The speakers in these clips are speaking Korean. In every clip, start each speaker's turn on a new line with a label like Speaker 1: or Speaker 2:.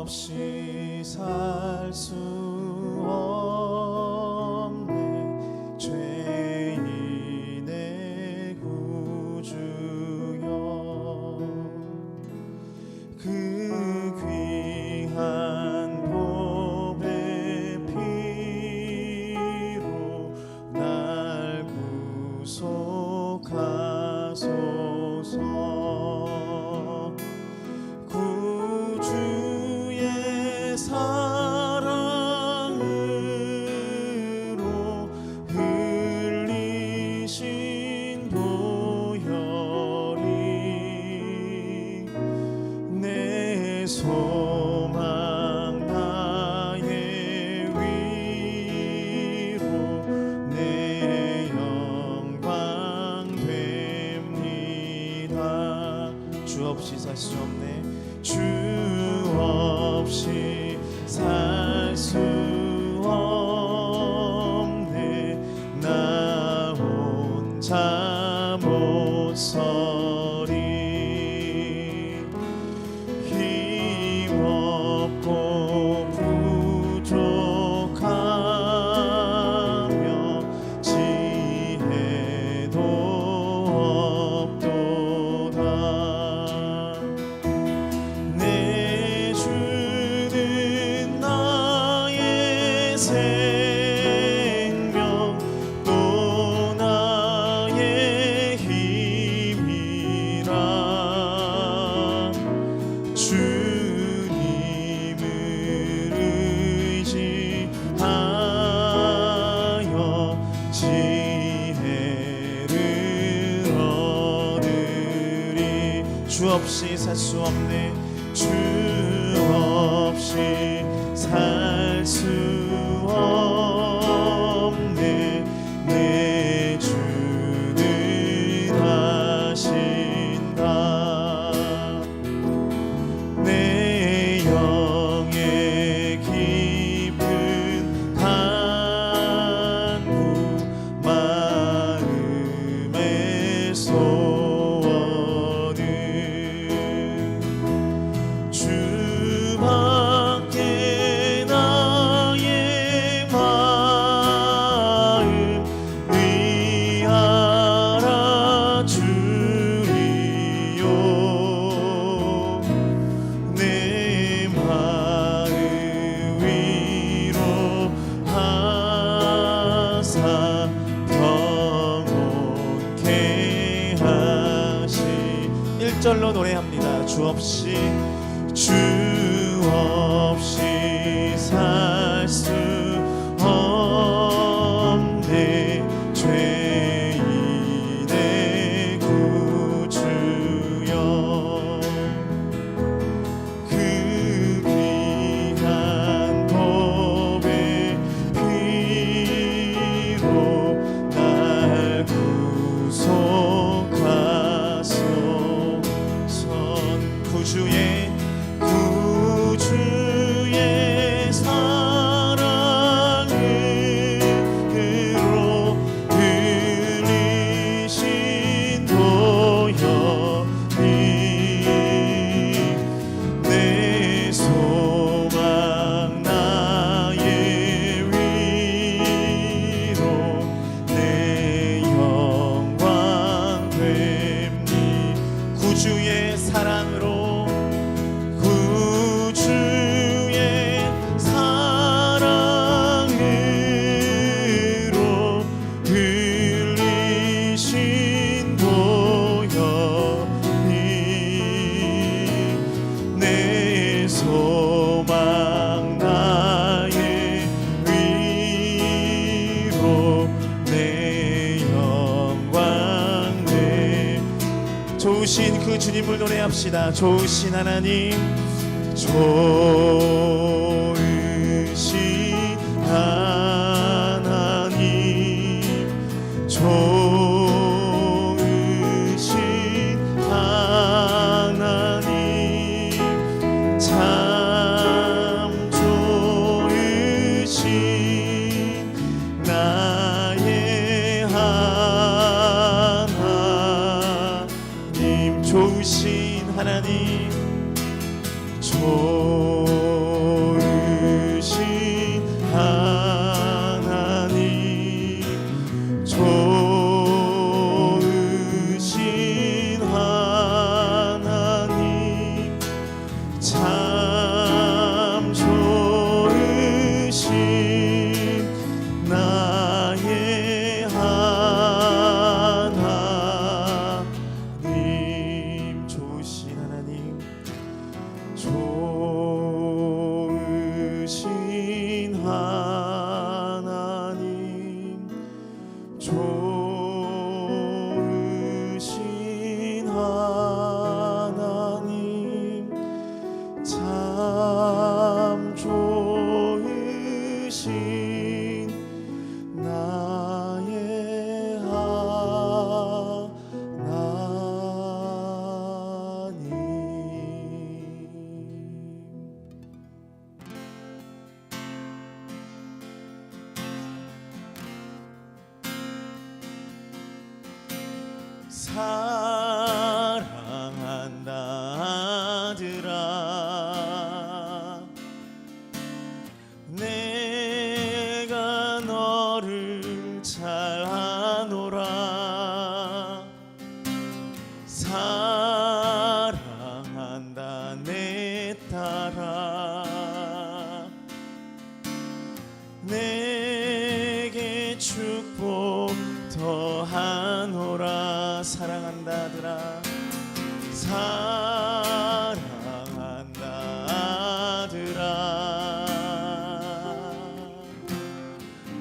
Speaker 1: 없이 살 수 없네 죄인의 구주여 그 귀한 보배 피로 날 구속하소서 사랑으로 흘리신 보혈이 내 소망 나의 위로 내 영광 됩니다. 주 없이 살 수 없네 주 없이 살 수 없네 나 혼자 못 서리 힘없고 부족하며 지혜도 없도다 내 주는 나의 생명 또 나의 힘이라 주님을 의지하여 지혜를 얻으리 주 없이 살 수 없네 주 없이 살 수 없네 내 주는 하신다 내 영의 깊은 간구 마음의 소원을 주밖에 나의 마음 위하라 주리요 내 마음 위로 하사 평온케 하시 1절로 노래합니다. 주 없이 살 수 없네 죄인의 구주여 그 귀한 보배 피로 날 구속하소서 구주의 사랑으로 흘리신 보혈이 내 소망 나의 위로 내 영광 됩니 구주의 사랑으로 흘리신 보혈이 내 소망 나의 위로 내 영광 돼 좋으신 그 주님을 노래합시다. 좋으신 하나님 좋으신 하나님 좋으신 하나님 참 좋으신 나의 사랑한다 아들아 내가 너를 잘 아노라 사랑한다 내 딸아 내게 축복 더하노라 사랑한다 아들아 사랑한다 아들아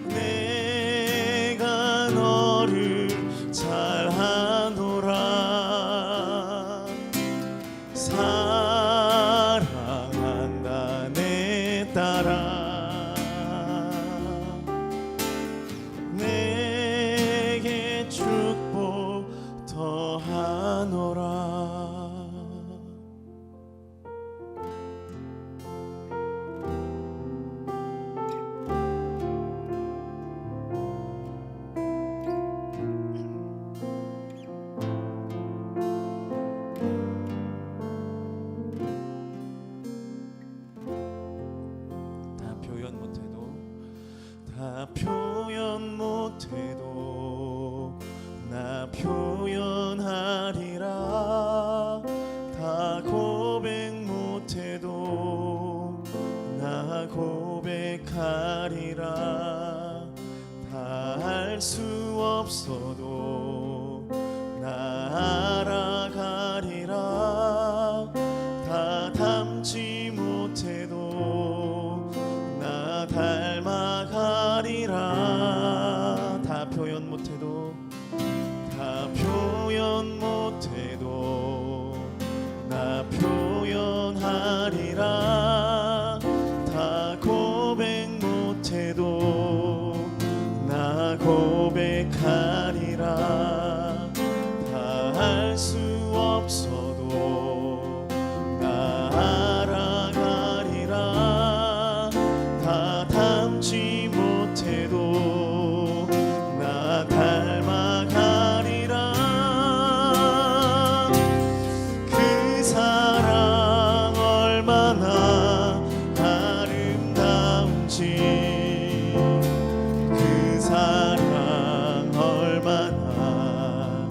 Speaker 1: 내가 너를 잘 아노라 사랑한다 내 딸아 내게 축복 더하노라 다 표현 못해도 나 표현하리라 다 고백 못해도 나 고백하리라 다 알 수 없어도 나 알아가리라 다 담지 못해도 나 닮아가리라 다 표현 못해도 다 표현 못해도 나 표현하리라 다 고백 못해도 나 고백하리라 다 알 수 없어도 나 알아가리라 다 담지 못해도 나 닮아가리라 그 사랑 얼마나 아름다운지 그 사랑 얼마나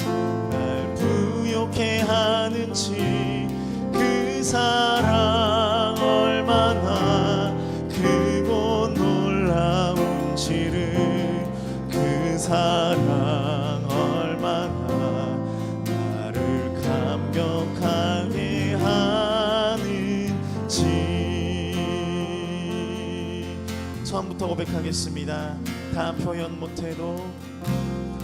Speaker 1: 날 부욕해 하는지 그 사랑 얼마나 크고 놀라운지를 그 사랑 얼마나 나를 감격하게 하는지 처음부터 고백하겠습니다. 다 표현 못해도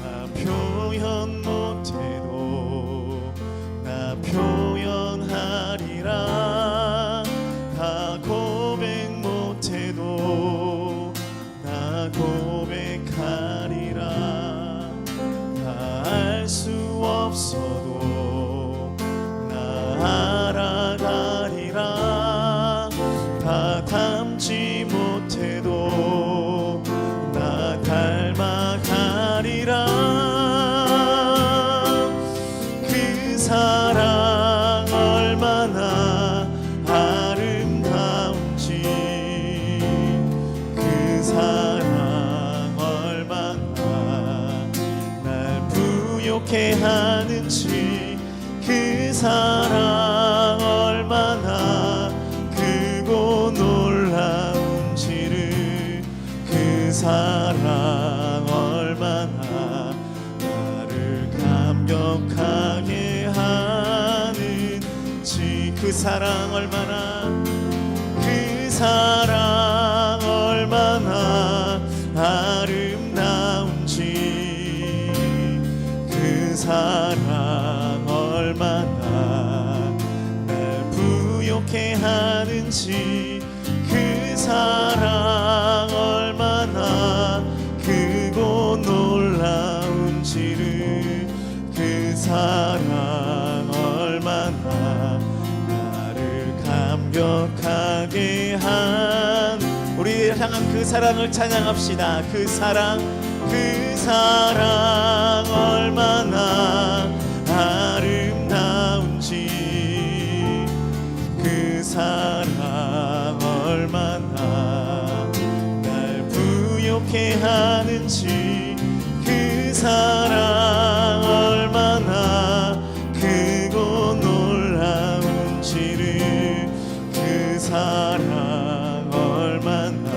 Speaker 1: 다 표현 못해도 나 표현하리라 다 고백 못해도 나 고백하리라 다 알 수 없어도 나 알아가리라 다 담지 못해도 나 닮아가리라 그 사랑 얼마나 아름다운지 그 사랑 얼마나 날 부욕해 하는지 그 사랑 얼마나 크고 놀라운지를 그 사랑 얼마나 나를 감격하게 하는지 그 사랑 얼마나 그 사랑 얼마나 사랑 얼마나 날 부욕해 하는지, 그 사랑 얼마나 크고 놀라운지를, 그 사랑 얼마나 나를 감격하게 한, 우리를 향한 그 사랑을 찬양합시다. 그 사랑 얼마나 아름다운지, 그 사랑 얼마나 날 부욕해 하는지, 그 사랑 얼마나 크고 놀라운지를, 그 사랑 얼마나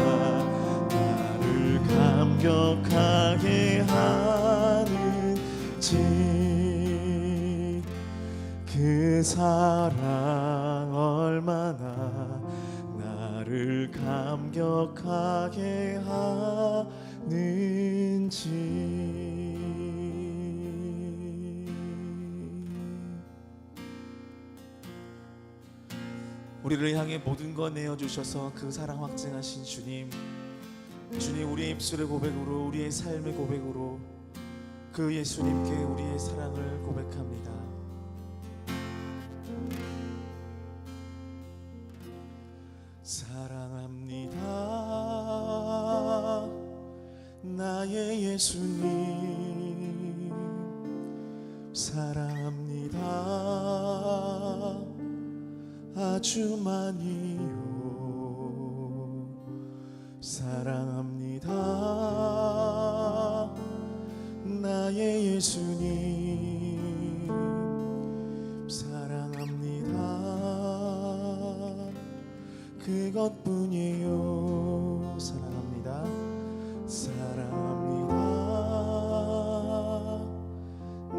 Speaker 1: 나를 감격하게 하는지, 그 사랑 얼마나 나를 감격하게 하는지. 우리를 향해 모든 것 내어주셔서 그 사랑 확증하신 주님, 주님, 우리의 입술의 고백으로, 우리의 삶의 고백으로 그 예수님께 우리의 사랑을 고백합니다. 사랑합니다, 나의 예수님. 사랑합니다, 아주 많이요. 사랑합니다, 나의 예수님. 사랑합니다, 그것뿐이에요. 사랑합니다, 사랑합니다,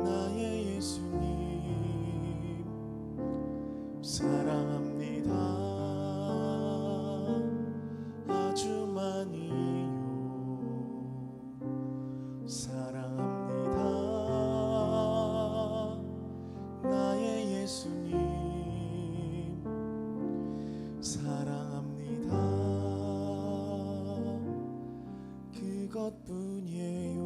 Speaker 1: 나의 예수님. 사랑합니다, 아주 많이요. 사랑합니다, 나의 예수님. 사랑합니다, 그것뿐이에요.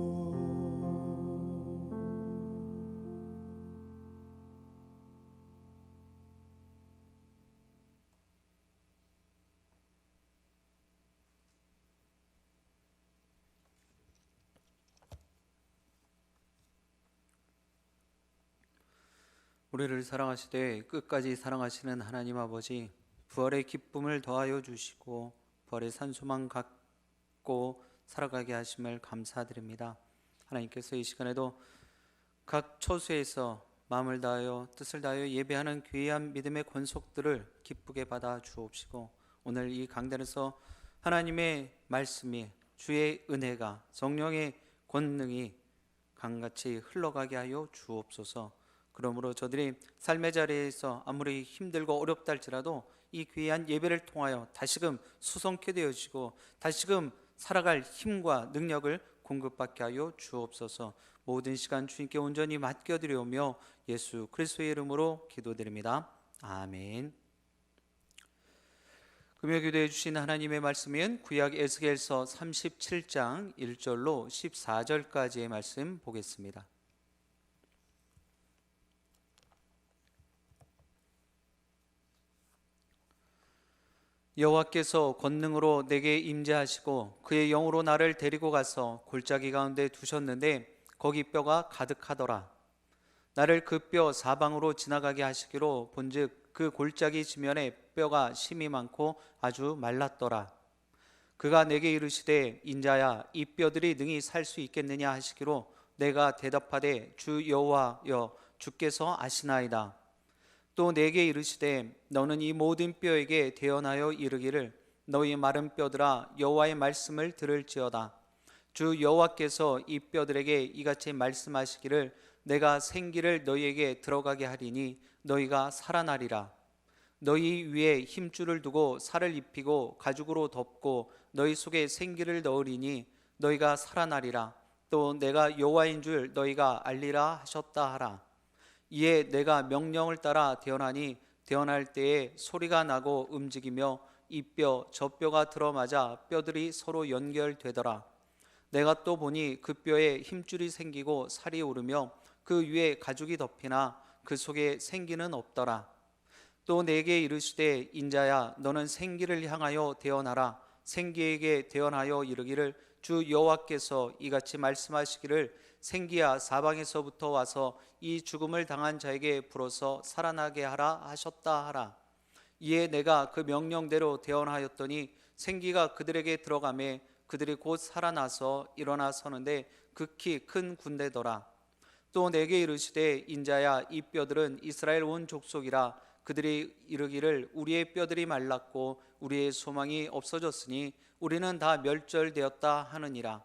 Speaker 2: 우리를 사랑하시되 끝까지 사랑하시는 하나님 아버지, 부활의 기쁨을 더하여 주시고 부활의 산소만 갖고 살아가게 하심을 감사드립니다. 하나님께서 이 시간에도 각 처소에서 마음을 다하여 뜻을 다하여 예배하는 귀한 믿음의 권속들을 기쁘게 받아 주옵시고, 오늘 이 강단에서 하나님의 말씀이, 주의 은혜가, 성령의 권능이 강같이 흘러가게 하여 주옵소서. 그러므로 저들이 삶의 자리에서 아무리 힘들고 어렵다 할지라도 이 귀한 예배를 통하여 다시금 수성케 되어지고 다시금 살아갈 힘과 능력을 공급받게 하여 주옵소서. 모든 시간 주님께 온전히 맡겨드리오며 예수 그리스도의 이름으로 기도드립니다. 아멘. 금요 기도해 주신 하나님의 말씀은 구약 에스겔서 37장 1절로 14절까지의 말씀 보겠습니다. 여호와께서 권능으로 내게 임재하시고 그의 영으로 나를 데리고 가서 골짜기 가운데 두셨는데 거기 뼈가 가득하더라. 나를 그 뼈 사방으로 지나가게 하시기로 본즉 그 골짜기 지면에 뼈가 심이 많고 아주 말랐더라. 그가 내게 이르시되 인자야, 이 뼈들이 능히 살 수 있겠느냐 하시기로 내가 대답하되 주 여호와여, 주께서 아시나이다. 또 내게 이르시되 너는 이 모든 뼈에게 대언하여 이르기를 너희 마른 뼈들아, 여호와의 말씀을 들을지어다. 주 여호와께서 이 뼈들에게 이같이 말씀하시기를 내가 생기를 너희에게 들어가게 하리니 너희가 살아나리라. 너희 위에 힘줄을 두고 살을 입히고 가죽으로 덮고 너희 속에 생기를 넣으리니 너희가 살아나리라. 또 내가 여호와인 줄 너희가 알리라 하셨다 하라. 이에 내가 명령을 따라 대언하니 대언할 때에 소리가 나고 움직이며 이 뼈 저 뼈가 들어맞아 뼈들이 서로 연결되더라. 내가 또 보니 그 뼈에 힘줄이 생기고 살이 오르며 그 위에 가죽이 덮이나 그 속에 생기는 없더라. 또 내게 이르시되 인자야 너는 생기를 향하여 대언하라. 생기에게 대언하여 이르기를 주 여호와께서 이같이 말씀하시기를 생기야 사방에서부터 와서 이 죽음을 당한 자에게 불어서 살아나게 하라 하셨다 하라. 이에 내가 그 명령대로 대언하였더니 생기가 그들에게 들어가매 그들이 곧 살아나서 일어나 서는데 극히 큰 군대더라. 또 내게 이르시되 인자야 이 뼈들은 이스라엘 온 족속이라. 그들이 이르기를 우리의 뼈들이 말랐고 우리의 소망이 없어졌으니 우리는 다 멸절되었다 하느니라.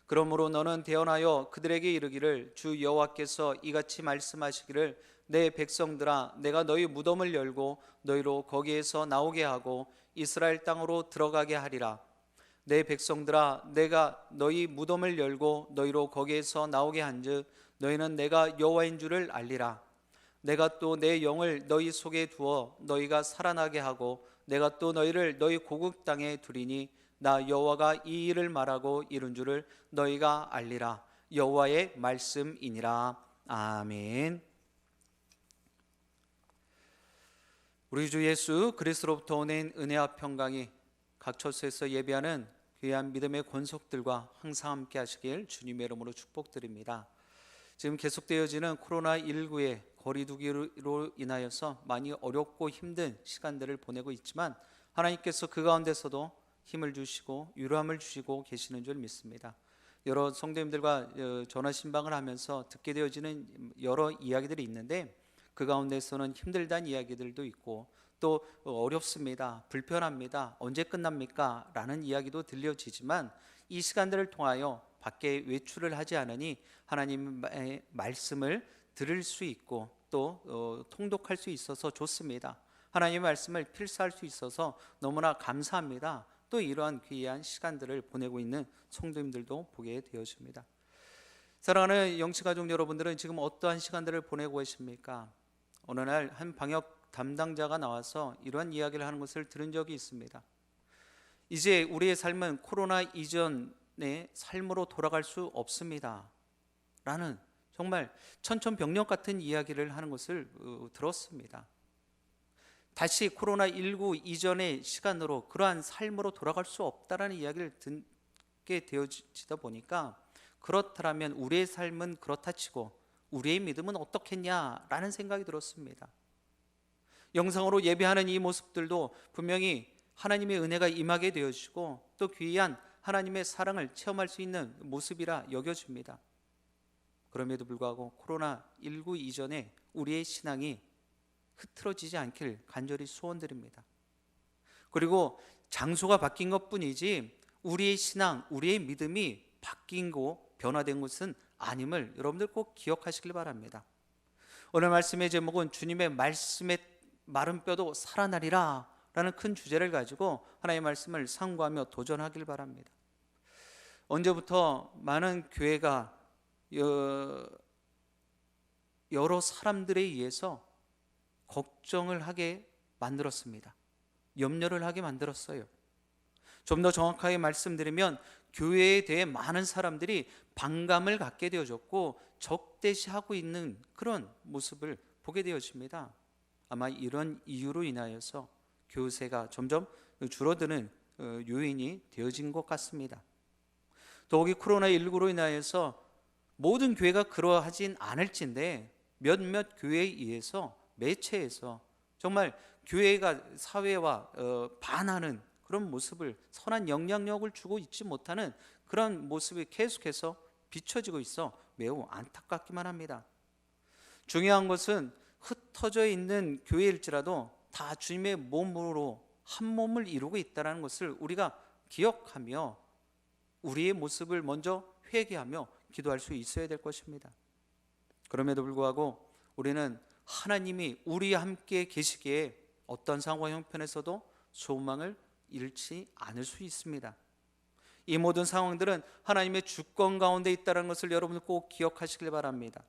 Speaker 2: 그러므로 너는 대언하여 그들에게 이르기를 주 여호와께서 이같이 말씀하시기를 내 백성들아 내가 너희 무덤을 열고 너희로 거기에서 나오게 하고 이스라엘 땅으로 들어가게 하리라. 내 백성들아 내가 너희 무덤을 열고 너희로 거기에서 나오게 한즉 너희는 내가 여호와인 줄을 알리라. 내가 또 내 영을 너희 속에 두어 너희가 살아나게 하고 내가 또 너희를 너희 고국 땅에 두리니 나 여호와가 이 일을 말하고 이룬 줄을 너희가 알리라. 여호와의 말씀이니라. 아멘. 우리 주 예수 그리스도로부터 오는 은혜와 평강이 각 처소에서 예배하는 귀한 믿음의 권속들과 항상 함께 하시길 주님의 이름으로 축복드립니다. 지금 계속되어지는 코로나19의 거리두기로 인하여서 많이 어렵고 힘든 시간들을 보내고 있지만 하나님께서 그 가운데서도 힘을 주시고 유로함을 주시고 계시는 줄 믿습니다. 여러 성도님들과 전화 신방을 하면서 듣게 되어지는 여러 이야기들이 있는데 그 가운데서는 힘들다는 이야기들도 있고 또 어렵습니다, 불편합니다, 언제 끝납니까? 라는 이야기도 들려지지만 이 시간들을 통하여 밖에 외출을 하지 않으니 하나님의 말씀을 들을 수 있고 또 통독할 수 있어서 좋습니다. 하나님의 말씀을 필사할 수 있어서 너무나 감사합니다. 또 이러한 귀한 시간들을 보내고 있는 성도님들도 보게 되어집니다. 사랑하는 영치가족 여러분들은 지금 어떠한 시간들을 보내고 계십니까? 어느 날 한 방역 담당자가 나와서 이러한 이야기를 하는 것을 들은 적이 있습니다. 이제 우리의 삶은 코로나 이전의 삶으로 돌아갈 수 없습니다 라는 정말 천천병력 같은 이야기를 하는 것을 들었습니다. 다시 코로나19 이전의 시간으로 그러한 삶으로 돌아갈 수 없다라는 이야기를 듣게 되어지다 보니까 그렇다면 우리의 삶은 그렇다 치고 우리의 믿음은 어떻겠냐라는 생각이 들었습니다. 영상으로 예배하는 이 모습들도 분명히 하나님의 은혜가 임하게 되어지고 또 귀한 하나님의 사랑을 체험할 수 있는 모습이라 여겨집니다. 그럼에도 불구하고 코로나19 이전에 우리의 신앙이 흐트러지지 않길 간절히 소원드립니다. 그리고 장소가 바뀐 것뿐이지 우리의 신앙, 우리의 믿음이 바뀐고 변화된 것은 아님을 여러분들 꼭 기억하시길 바랍니다. 오늘 말씀의 제목은 주님의 말씀에 마른 뼈도 살아나리라 라는 큰 주제를 가지고 하나님의 말씀을 상고하며 도전하길 바랍니다. 언제부터 많은 교회가 여러 사람들에 의해서 걱정을 하게 만들었습니다. 염려를 하게 만들었어요. 좀 더 정확하게 말씀드리면 교회에 대해 많은 사람들이 반감을 갖게 되어졌고 적대시하고 있는 그런 모습을 보게 되어집니다. 아마 이런 이유로 인하여서 교세가 점점 줄어드는 요인이 되어진 것 같습니다. 더욱이 코로나19로 인하여서 모든 교회가 그러하진 않을진데 몇몇 교회에 의해서 매체에서 정말 교회가 사회와 반하는 그런 모습을 선한 영향력을 주고 있지 못하는 그런 모습이 계속해서 비춰지고 있어 매우 안타깝기만 합니다. 중요한 것은 흩어져 있는 교회일지라도 다 주님의 몸으로 한 몸을 이루고 있다는 것을 우리가 기억하며 우리의 모습을 먼저 회개하며 기도할 수 있어야 될 것입니다. 그럼에도 불구하고 우리는 하나님이 우리와 함께 계시기에 어떤 상황 형편에서도 소망을 잃지 않을 수 있습니다. 이 모든 상황들은 하나님의 주권 가운데 있다는 것을 여러분들 꼭 기억하시길 바랍니다.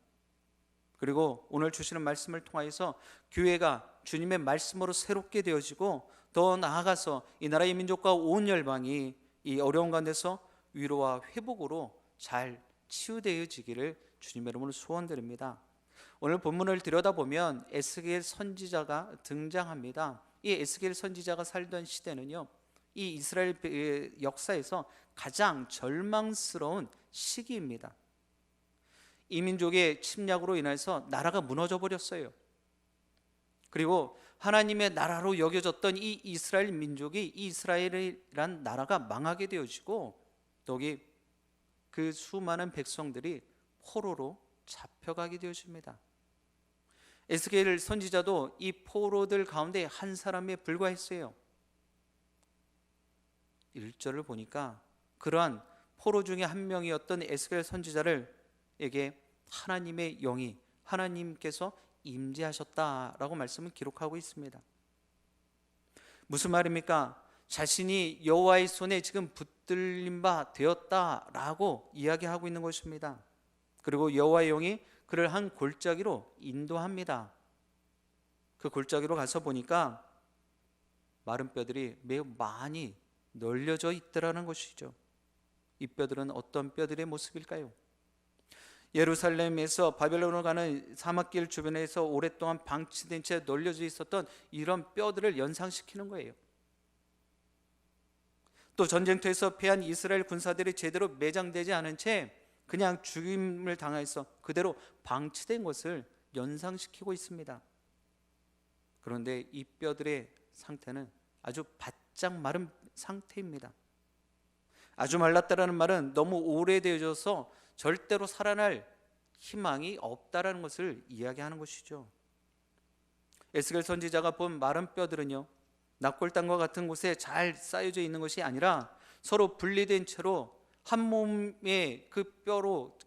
Speaker 2: 그리고 오늘 주시는 말씀을 통하여서 교회가 주님의 말씀으로 새롭게 되어지고 더 나아가서 이 나라의 민족과 온 열방이 이 어려운 가운데서 위로와 회복으로 잘 치유되어지기를 주님의 이름으로 소원드립니다. 오늘 본문을 들여다보면 에스겔 선지자가 등장합니다. 이 에스겔 선지자가 살던 시대는요, 이 이스라엘 역사에서 가장 절망스러운 시기입니다. 이 민족의 침략으로 인해서 나라가 무너져 버렸어요. 그리고 하나님의 나라로 여겨졌던 이 이스라엘 민족이, 이 이스라엘이란 나라가 망하게 되어지고 여기 그 수많은 백성들이 포로로 잡혀가게 되어집니다. 에스겔 선지자도 이 포로들 가운데 한 사람에 불과했어요. 1절을 보니까 그러한 포로 중에 한 명이었던 에스겔 선지자에게 하나님의 영이, 하나님께서 임재하셨다라고 말씀을 기록하고 있습니다. 무슨 말입니까? 자신이 여호와의 손에 지금 붙들린 바 되었다라고 이야기하고 있는 것입니다. 그리고 여호와의 영이 그를 한 골짜기로 인도합니다. 그 골짜기로 가서 보니까 마른 뼈들이 매우 많이 널려져 있더라는 것이죠. 이 뼈들은 어떤 뼈들의 모습일까요? 예루살렘에서 바벨론으로 가는 사막길 주변에서 오랫동안 방치된 채 널려져 있었던 이런 뼈들을 연상시키는 거예요. 또 전쟁터에서 패한 이스라엘 군사들이 제대로 매장되지 않은 채 그냥 죽임을 당해서 그대로 방치된 것을 연상시키고 있습니다. 그런데 이 뼈들의 상태는 아주 바짝 마른 상태입니다. 아주 말랐다라는 말은 너무 오래되어져서 절대로 살아날 희망이 없다라는 것을 이야기하는 것이죠. 에스겔 선지자가 본 마른 뼈들은요, 납골당과 같은 곳에 잘 쌓여져 있는 것이 아니라 서로 분리된 채로 한 몸의 그 뼈로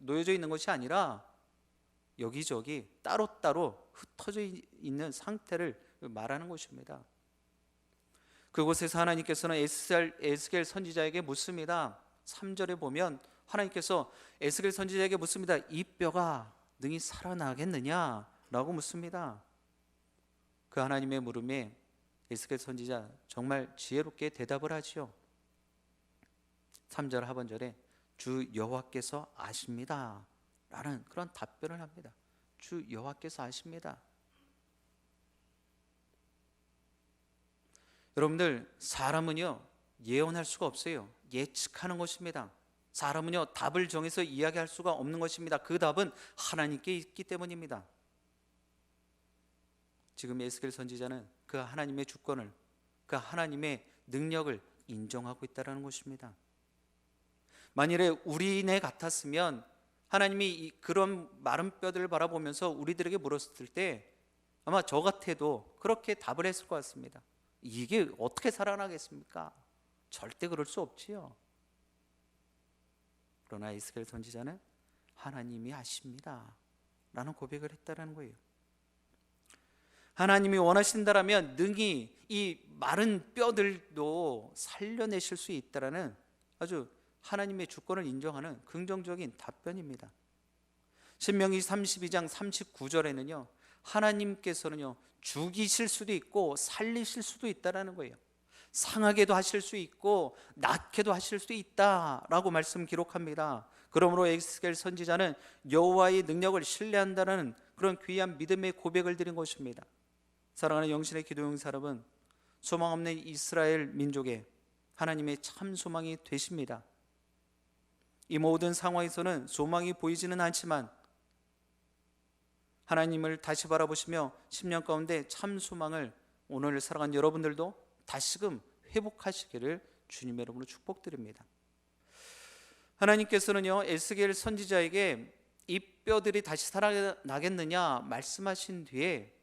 Speaker 2: 놓여져 있는 것이 아니라 여기저기 따로따로 흩어져 있는 상태를 말하는 것입니다. 그곳에서 하나님께서는 에스겔 선지자에게 묻습니다. 3절에 보면 하나님께서 에스겔 선지자에게 묻습니다. 이 뼈가 능히 살아나겠느냐? 라고 묻습니다. 그 하나님의 물음에 에스겔 선지자 정말 지혜롭게 대답을 하지요. 3절 하반절에 주 여호와께서 아십니다 라는 그런 답변을 합니다. 주 여호와께서 아십니다. 여러분들, 사람은요 예언할 수가 없어요. 예측하는 것입니다. 사람은요 답을 정해서 이야기할 수가 없는 것입니다. 그 답은 하나님께 있기 때문입니다. 지금 에스겔 선지자는 그 하나님의 주권을, 그 하나님의 능력을 인정하고 있다는 것입니다. 만일에 우리네 같았으면 하나님이 그런 마른 뼈들을 바라보면서 우리들에게 물었을 때 아마 저 같아도 그렇게 답을 했을 것 같습니다. 이게 어떻게 살아나겠습니까? 절대 그럴 수 없지요. 그러나 에스겔 선지자는 하나님이 아십니다 라는 고백을 했다는 거예요. 하나님이 원하신다라면 능히 이 마른 뼈들도 살려내실 수 있다라는 아주 하나님의 주권을 인정하는 긍정적인 답변입니다. 신명기 32장 39절에는요 하나님께서는요 죽이실 수도 있고 살리실 수도 있다라는 거예요. 상하게도 하실 수 있고 낫게도 하실 수 있다라고 말씀 기록합니다. 그러므로 에스겔 선지자는 여호와의 능력을 신뢰한다는 그런 귀한 믿음의 고백을 드린 것입니다. 사랑하는 영신의 기도용사 여러분, 소망 없는 이스라엘 민족에 하나님의 참 소망이 되십니다. 이 모든 상황에서는 소망이 보이지는 않지만 하나님을 다시 바라보시며 10년 가운데 참 소망을 오늘 살아간 여러분들도 다시금 회복하시기를 주님의 이름으로 축복드립니다. 하나님께서는요 에스겔 선지자에게 이 뼈들이 다시 살아나겠느냐 말씀하신 뒤에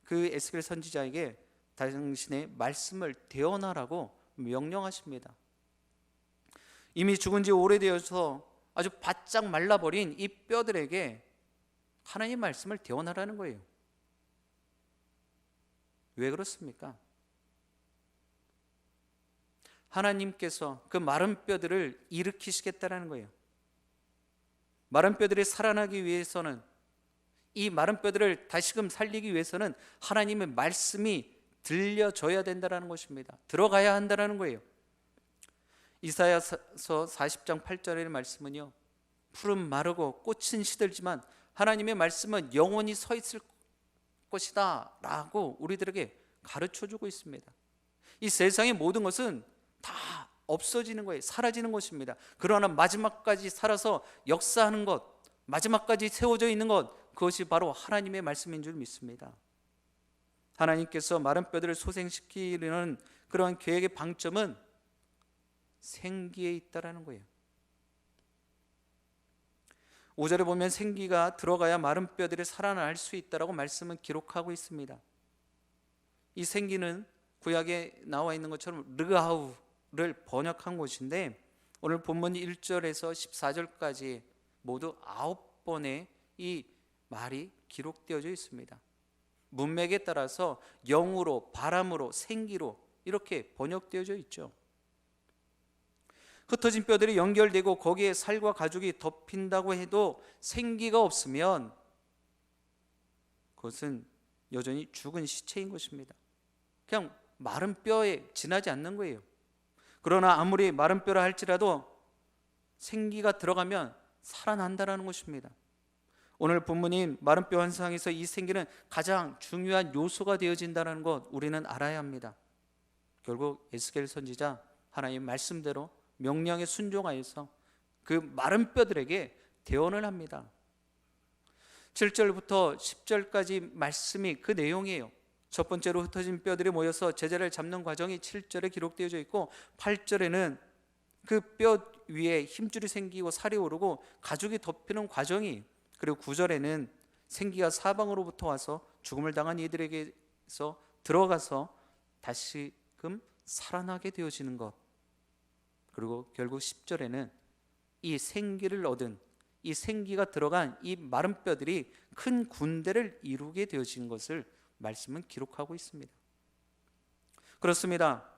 Speaker 2: 그 에스겔 선지자에게 당신의 말씀을 대언하라고 명령하십니다. 이미 죽은 지 오래되어서 아주 바짝 말라버린 이 뼈들에게 하나님 말씀을 대언하라는 거예요. 왜 그렇습니까? 하나님께서 그 마른 뼈들을 일으키시겠다라는 거예요. 마른 뼈들이 살아나기 위해서는, 이 마른 뼈들을 다시금 살리기 위해서는 하나님의 말씀이 들려줘야 된다는 것입니다. 들어가야 한다는 거예요. 이사야서 40장 8절의 말씀은요, 풀은 마르고 꽃은 시들지만 하나님의 말씀은 영원히 서 있을 것이다 라고 우리들에게 가르쳐주고 있습니다. 이 세상의 모든 것은 다 없어지는 거예요. 사라지는 것입니다. 그러나 마지막까지 살아서 역사하는 것, 마지막까지 세워져 있는 것, 그것이 바로 하나님의 말씀인 줄 믿습니다. 하나님께서 마른 뼈들을 소생시키려는 그러한 계획의 방점은 생기에 있다라는 거예요. 5절에 보면 생기가 들어가야 마른 뼈들이 살아날 수 있다라고 말씀은 기록하고 있습니다. 이 생기는 구약에 나와 있는 것처럼 르하우를 번역한 것인데, 오늘 본문 1절에서 14절까지 모두 9번의 이 말이 기록되어져 있습니다. 문맥에 따라서 영으로, 바람으로, 생기로 이렇게 번역되어져 있죠. 흩어진 뼈들이 연결되고 거기에 살과 가죽이 덮인다고 해도 생기가 없으면 그것은 여전히 죽은 시체인 것입니다. 그냥 마른 뼈에 지나지 않는 거예요. 그러나 아무리 마른 뼈라 할지라도 생기가 들어가면 살아난다라는 것입니다. 오늘 본문인 마른 뼈 환상에서 이 생기는 가장 중요한 요소가 되어진다는 것 우리는 알아야 합니다. 결국 에스겔 선지자 하나님의 말씀대로 명령에 순종하여서 그 마른 뼈들에게 대언을 합니다. 7절부터 10절까지 말씀이 그 내용이에요. 첫 번째로 흩어진 뼈들이 모여서 제자를 잡는 과정이 7절에 기록되어져 있고, 8절에는 그 뼈 위에 힘줄이 생기고 살이 오르고 가죽이 덮이는 과정이, 그리고 9절에는 생기가 사방으로부터 와서 죽음을 당한 이들에게서 들어가서 다시금 살아나게 되어지는 것, 그리고 결국 10절에는 이 생기를 얻은, 이 생기가 들어간 이 마른 뼈들이 큰 군대를 이루게 되어진 것을 말씀은 기록하고 있습니다. 그렇습니다.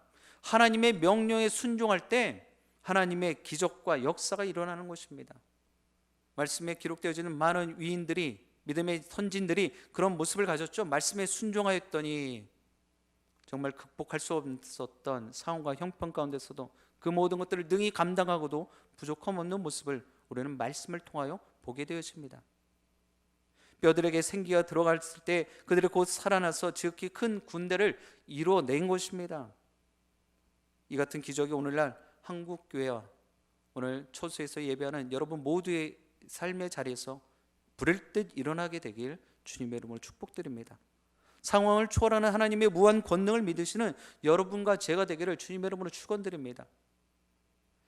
Speaker 2: 하나님의 명령에 순종할 때 하나님의 기적과 역사가 일어나는 것입니다. 말씀에 기록되어지는 많은 위인들이, 믿음의 선진들이 그런 모습을 가졌죠. 말씀에 순종하였더니 정말 극복할 수 없었던 상황과 형편 가운데서도 그 모든 것들을 능히 감당하고도 부족함 없는 모습을 우리는 말씀을 통하여 보게 되어집니다. 뼈들에게 생기가 들어갔을 때 그들이 곧 살아나서 지극히 큰 군대를 이루어낸 것입니다. 이 같은 기적이 오늘날 한국교회와 오늘 초수에서 예배하는 여러분 모두의 삶의 자리에서 불일듯 일어나게 되길 주님의 이름으로 축복드립니다. 상황을 초월하는 하나님의 무한 권능을 믿으시는 여러분과 제가 되기를 주님의 이름으로 축원드립니다.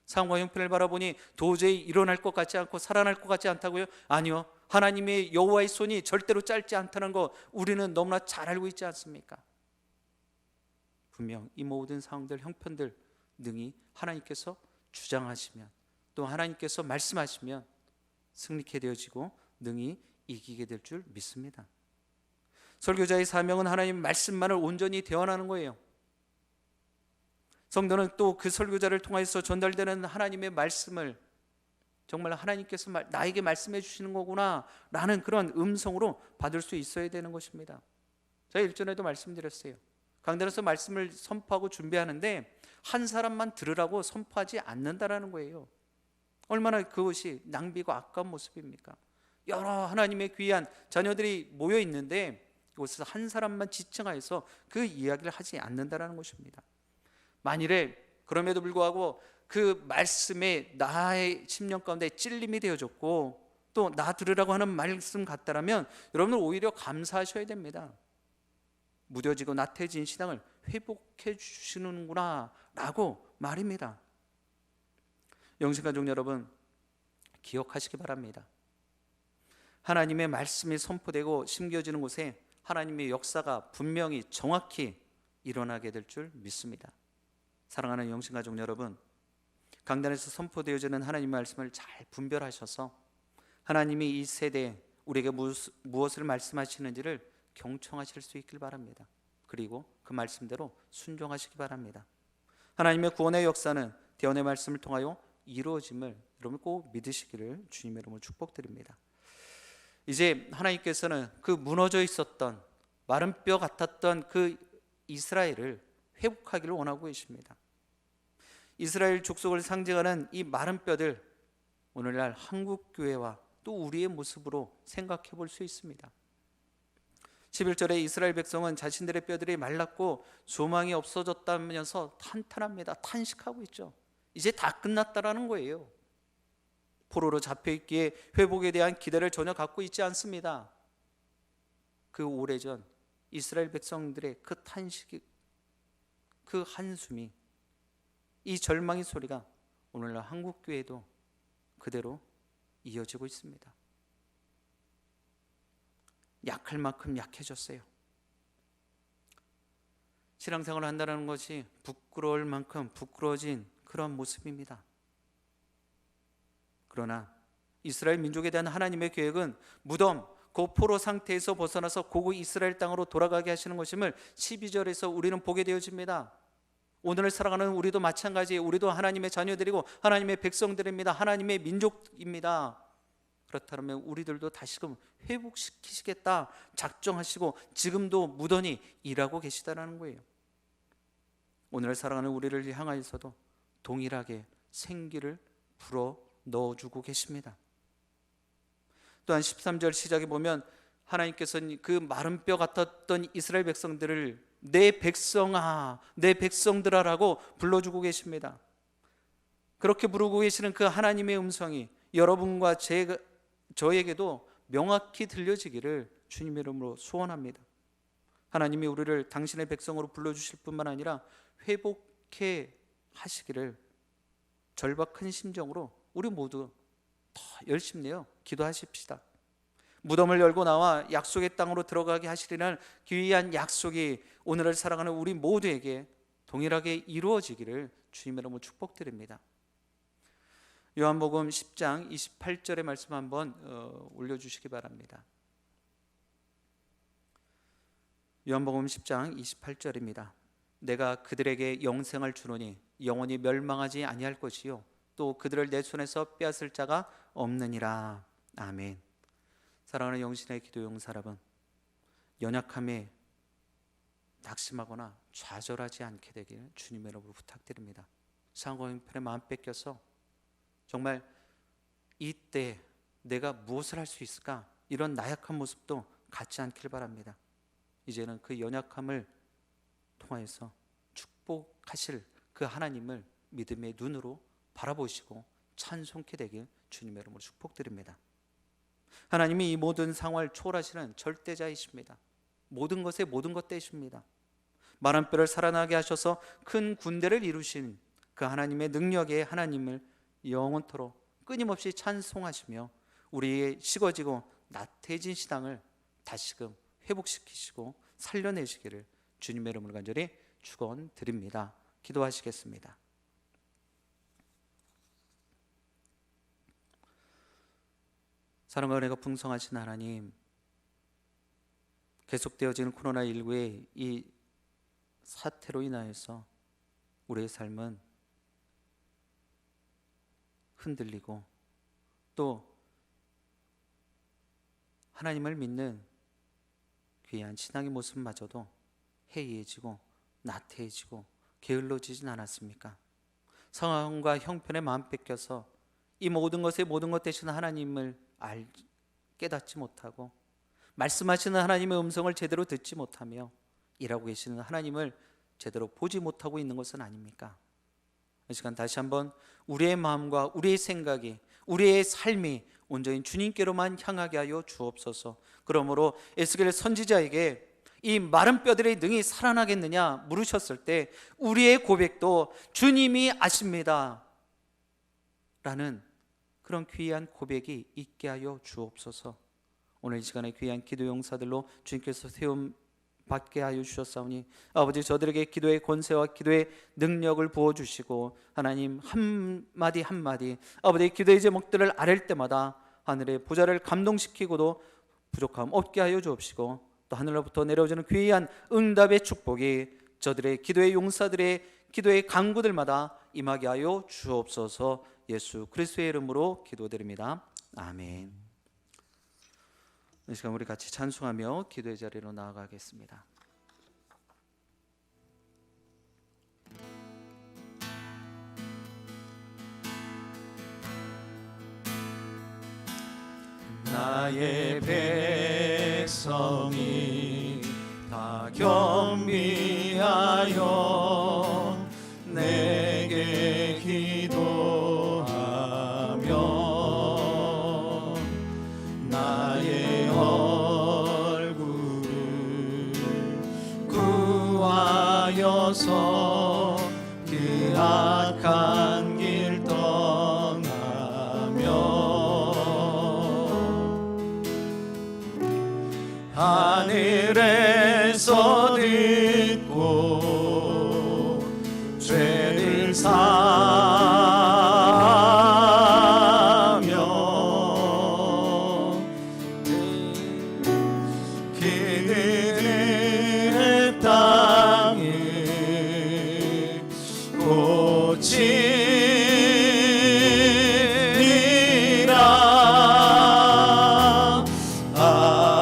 Speaker 2: 상황과 형편을 바라보니 도저히 일어날 것 같지 않고 살아날 것 같지 않다고요? 아니요. 하나님의 여호와의 손이 절대로 짧지 않다는 거 우리는 너무나 잘 알고 있지 않습니까? 분명 이 모든 상황들, 형편들 능히 하나님께서 주장하시면, 또 하나님께서 말씀하시면 승리케 되어지고 능히 이기게 될 줄 믿습니다. 설교자의 사명은 하나님 말씀만을 온전히 대언하는 거예요. 성도는 또 그 설교자를 통해서 전달되는 하나님의 말씀을 정말 하나님께서 나에게 말씀해 주시는 거구나 라는 그런 음성으로 받을 수 있어야 되는 것입니다. 제가 일전에도 말씀드렸어요. 강단에서 말씀을 선포하고 준비하는데 한 사람만 들으라고 선포하지 않는다라는 거예요. 얼마나 그것이 낭비고 아까운 모습입니까? 여러 하나님의 귀한 자녀들이 모여 있는데 이곳에서 한 사람만 지칭하여서 그 이야기를 하지 않는다라는 것입니다. 만일에 그럼에도 불구하고 그 말씀에 나의 심령 가운데 찔림이 되어졌고 또 나 들으라고 하는 말씀 같다라면 여러분은 오히려 감사하셔야 됩니다. 무뎌지고 나태해진 신앙을 회복해 주시는구나 라고 말입니다. 영신가족 여러분, 기억하시기 바랍니다. 하나님의 말씀이 선포되고 심겨지는 곳에 하나님의 역사가 분명히 정확히 일어나게 될 줄 믿습니다. 사랑하는 영신가족 여러분, 강단에서 선포되어지는 하나님의 말씀을 잘 분별하셔서 하나님이 이 세대에 우리에게 무엇을 말씀하시는지를 경청하실 수 있길 바랍니다. 그리고 그 말씀대로 순종하시기 바랍니다. 하나님의 구원의 역사는 대언의 말씀을 통하여 이루어짐을 여러분 꼭 믿으시기를 주님의 이름으로 축복드립니다. 이제 하나님께서는 그 무너져 있었던 마른 뼈 같았던 그 이스라엘을 회복하기를 원하고 계십니다. 이스라엘 족속을 상징하는 이 마른 뼈들, 오늘날 한국교회와 또 우리의 모습으로 생각해 볼 수 있습니다. 11절에 이스라엘 백성은 자신들의 뼈들이 말랐고 소망이 없어졌다면서 탄탄합니다. 탄식하고 있죠. 이제 다 끝났다라는 거예요. 포로로 잡혀있기에 회복에 대한 기대를 전혀 갖고 있지 않습니다. 그 오래전 이스라엘 백성들의 그 탄식이, 그 한숨이, 이 절망의 소리가 오늘날 한국교회도 그대로 이어지고 있습니다. 약할 만큼 약해졌어요. 신앙생활을 한다는 것이 부끄러울 만큼 부끄러워진 그런 모습입니다. 그러나 이스라엘 민족에 대한 하나님의 계획은 무덤, 그 포로 상태에서 벗어나서 고국 이스라엘 땅으로 돌아가게 하시는 것임을 12절에서 우리는 보게 되어집니다. 오늘을 살아가는 우리도 마찬가지예요. 우리도 하나님의 자녀들이고 하나님의 백성들입니다. 하나님의 민족입니다. 그렇다면 우리들도 다시금 회복시키시겠다 작정하시고 지금도 무던히 일하고 계시다는 거예요. 오늘을 살아가는 우리를 향하여서도 동일하게 생기를 불어 넣어주고 계십니다. 또한 13절 시작에 보면 하나님께서는 그 마른 뼈 같았던 이스라엘 백성들을 내 백성아, 내 백성들아라고 불러주고 계십니다. 그렇게 부르고 계시는 그 하나님의 음성이 여러분과 저에게도 명확히 들려지기를 주님의 이름으로 소원합니다. 하나님이 우리를 당신의 백성으로 불러주실 뿐만 아니라 회복해 하시기를 절박한 심정으로 우리 모두 더 열심히 기도하십시다. 무덤을 열고 나와 약속의 땅으로 들어가게 하시리라는 귀한 약속이 오늘을 살아가는 우리 모두에게 동일하게 이루어지기를 주님의 이름으로 축복드립니다. 요한복음 10장 28절의 말씀 한번 올려주시기 바랍니다. 요한복음 10장 28절입니다. 내가 그들에게 영생을 주노니 영원히 멸망하지 아니할 것이요 또 그들을 내 손에서 빼앗을 자가 없느니라. 아멘. 사랑하는 영신의 기도용 사람은 연약함에 낙심하거나 좌절하지 않게 되길 주님의 이름으로 부탁드립니다. 상황 형편에 마음 뺏겨서 정말 이때 내가 무엇을 할 수 있을까? 이런 나약한 모습도 갖지 않길 바랍니다. 이제는 그 연약함을 통하여서 축복하실 그 하나님을 믿음의 눈으로 바라보시고 찬송케 되길 주님의 이름으로 축복드립니다. 하나님이 이 모든 상황을 초월하시는 절대자이십니다. 모든 것에 모든 것 되십니다. 마른 뼈를 살아나게 하셔서 큰 군대를 이루신 그 하나님의 능력의 하나님을 영원토록 끊임없이 찬송하시며 우리의 식어지고 나태해진 신앙을 다시금 회복시키시고 살려내시기를 주님의 이름으로 간절히 축원드립니다. 기도하시겠습니다. 사랑과 은혜가 풍성하신 하나님, 계속되어지는 코로나19의 이 사태로 인하여서 우리의 삶은 흔들리고 또 하나님을 믿는 귀한 신앙의 모습마저도 해이해지고 나태해지고 게을러지진 않았습니까? 상황과 형편에 마음 뺏겨서 이 모든 것의 모든 것 되시는 하나님을 깨닫지 못하고 말씀하시는 하나님의 음성을 제대로 듣지 못하며 일하고 계시는 하나님을 제대로 보지 못하고 있는 것은 아닙니까? 이 시간 다시 한번 우리의 마음과 우리의 생각이, 우리의 삶이 온전히 주님께로만 향하게 하여 주옵소서. 그러므로 에스겔 선지자에게 이 마른 뼈들의 능히 살아나겠느냐 물으셨을 때 우리의 고백도 주님이 아십니다 라는 그런 귀한 고백이 있게 하여 주옵소서. 오늘 이 시간에 귀한 기도 용사들로 주님께서 세움 받게 하여 주셨사오니 아버지, 저들에게 기도의 권세와 기도의 능력을 부어주시고 하나님 한마디 한마디 아버지 기도의 제목들을 아랠 때마다 하늘의 보좌를 감동시키고도 부족함 없게 하여 주옵시고 또 하늘로부터 내려오는 귀한 응답의 축복이 저들의 기도의 용사들의 기도의 간구들마다 임하게 하여 주옵소서. 예수 그리스도의 이름으로 기도드립니다. 아멘. 이 시간 우리 같이 찬송하며 기도의 자리로 나아가겠습니다.
Speaker 1: 나의 백성이 다 겸비하여 내게 기도하며 나의 얼굴을 구하여서 그 악한 길 떠나며 하늘에서 듣고 죄를 사하며 그들의 땅을 고치리라. 아버지여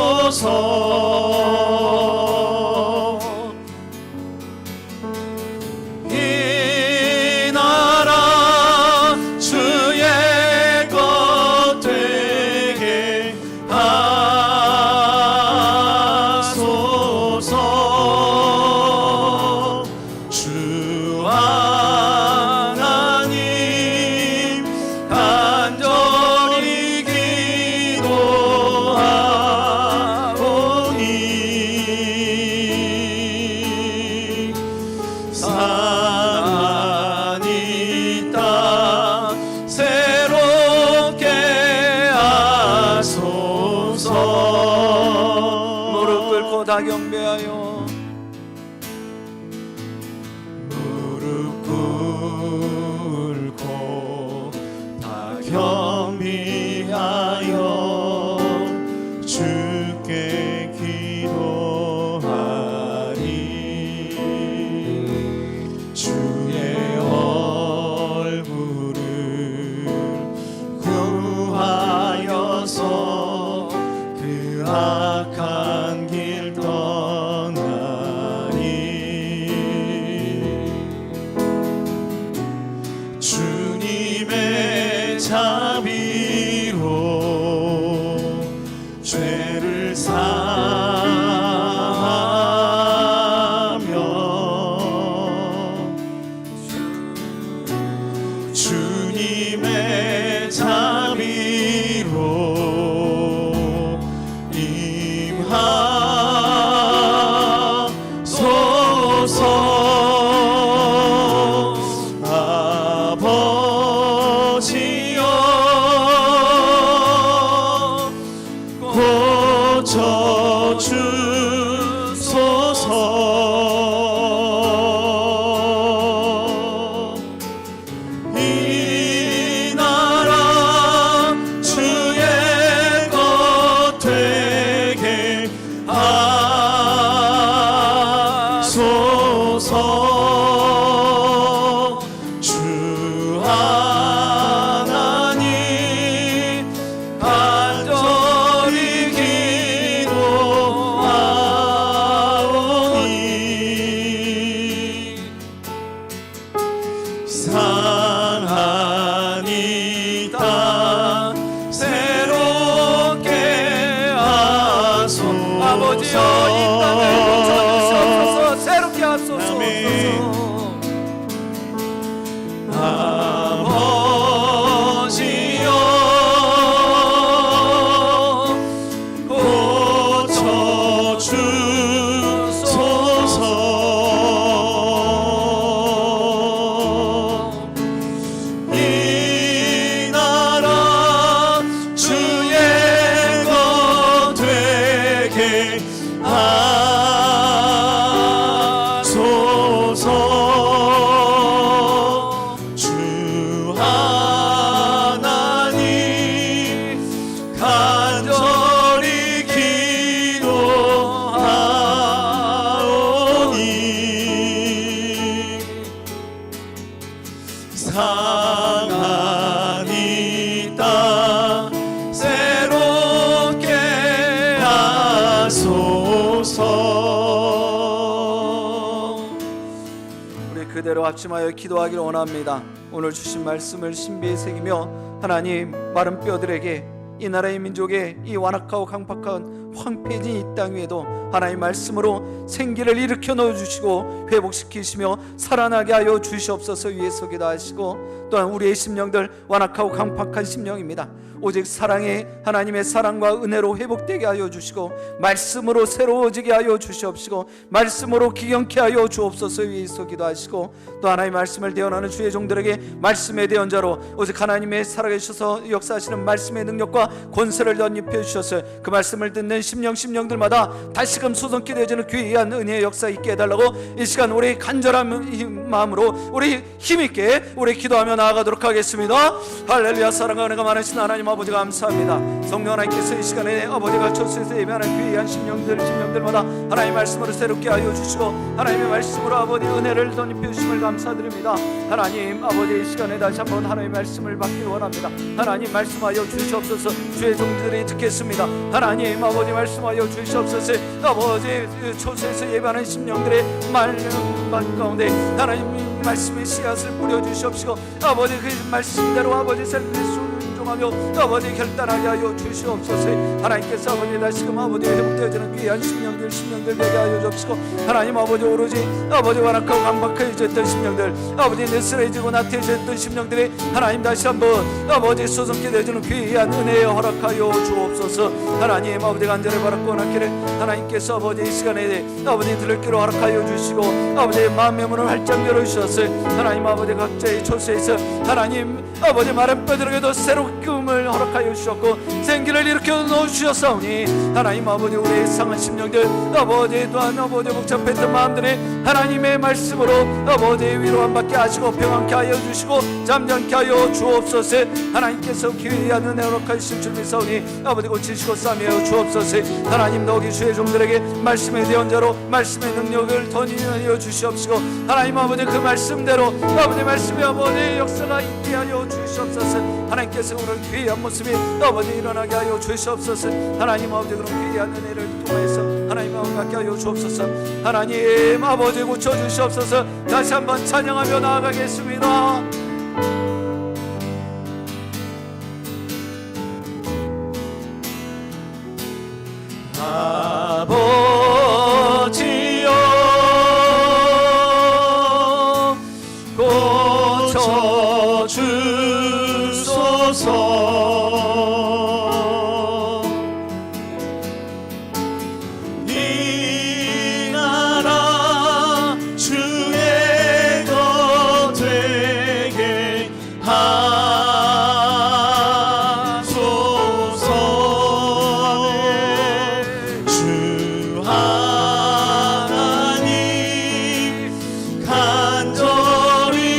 Speaker 1: 고쳐주소서. 이 나라 주의 것 되게 하소서. 주 하나님 간절히 기도하오니 사랑하니 땅 새롭게 하소서.
Speaker 2: 무릎 꿇고 다 경배하여
Speaker 1: 무릎 꿇고 다 겸비하여 주께 기도하리. 주의 얼굴을 구하여서 그 악한 길 떠나리. 주님의 자비로 죄를 사하며 주님의 자비로 임하소서. 아버지여 고쳐주소서. 이 나라 주의 것 되게 하소서. 주 하나님 간절히 기도하오니 상하니 땅 새롭게 하소서.
Speaker 2: 아버지여 이 땅을 고쳐주시옵소서. 새롭게 하소서.
Speaker 1: 아멘. 아버지여 고쳐주소서. 이 나라 주의 것 되게 하소서.
Speaker 2: 예배대로 합심하여 기도하기를 원합니다. 오늘 주신 말씀을 신비에 새기며 하나님, 마른 뼈들에게, 이 나라의 민족의 이 완악하고 강팍한 황폐해진 이 땅 위에도 하나님 말씀으로 생기를 일으켜 넣어주시고 회복시키시며 살아나게 하여 주시옵소서. 위에서 기도하시고, 또한 우리의 심령들 완악하고 강팍한 심령입니다. 오직 사랑의 하나님의 사랑과 은혜로 회복되게 하여 주시고, 말씀으로 새로워지게 하여 주시옵시고, 말씀으로 기경케 하여 주옵소서. 위에서 기도하시고, 또 하나님의 말씀을 대언하는 주의 종들에게 말씀의 대언자로 오직 하나님의 살아계셔서 역사하시는 말씀의 능력과 권세를 덧입혀 주셨어요. 그 말씀을 듣는 심령들마다 다시금 소성케 되어지는 귀한 은혜의 역사 있게 해달라고 이 시간 우리 간절한 마음으로 우리 힘있게 우리 기도하며 나아가도록 하겠습니다. 할렐루야. 사랑과 은혜가 많으신 하나님 아버지 감사합니다. 성령 하나님께서 이 시간에 아버지가 초소에서 예배하는 귀한 심령들마다 하나님의 말씀으로 새롭게 하여 주시고, 하나님의 말씀으로 아버지 은혜를 덧입혀 주심을 감사드립니다. 하나님 아버지, 이 시간에 다시 한번 하나님의 말씀을 받기를 원합니다. 하나님 말씀하여 주시옵소서. 주의 종들이 듣겠습니다. 하나님 아버지 말씀하여 주시옵소서. 아버지 초소에서 예배하는 심령들의 말씀 가운데 하나님 말씀의 씨앗을 뿌려 주시옵시고, 아버지 그 말씀대로 아버지 삶의 하며 아버지 결단하게 하여 주시옵소서. 하나님께서 아버지 다시금 아버지 회복되어지는 귀한 심령들 되게 하여 주옵시고, 하나님 아버지 오로지 아버지 완악하고 강박해졌던 심령들, 아버지 느슨해지고 나태해졌던 심령들이 하나님 다시 한번 아버지 소성케 되어지는 귀한 은혜에 허락하여 주옵소서. 하나님 아버지 간절히 바라고 원하기를 하나님께서 아버지 이 시간에 아버지 들을 귀로 허락하여 주시고, 아버지의 마음의 문을 활짝 열어주셨어요. 하나님 아버지 각자의 초소에서 하나님 아버지 마른 뼈들에게도 새로운 꿈을 허락하여 주셨고 생기를 일으켜 넣어주셨사오니, 하나님 아버지 우리의 상한 심령들, 아버지 또한 아버지 복잡했던 마음들이 하나님의 말씀으로 아버지 위로함 받게 하시고 평안케 하여 주시고 잠잠케 하여 주옵소서. 하나님께서 귀한 은혜 허락하신 줄 믿사오니 아버지 고치시고 싸매어 주옵소서. 하나님 너기 주의 종들에게 말씀의 대언자로 말씀의 능력을 덧입혀 주시옵시고, 하나님 아버지 그 말씀대로 아버지 말씀의 아버지 역사가 있게 하여 주시옵소서. 하나님께서 오늘 귀한 모습이 아버지 일어나게 하여 주시옵소서. 하나님 아버지 그런 귀한 은혜를 통해서 하나님 마음 갖게 하여 주옵소서. 하나님 아버지 고쳐주시옵소서. 다시 한번 찬양하며 나아가겠습니다. 아버지여 고쳐주소서. 이 나라 주의 것 되게 하소서. 주 하나님 간절히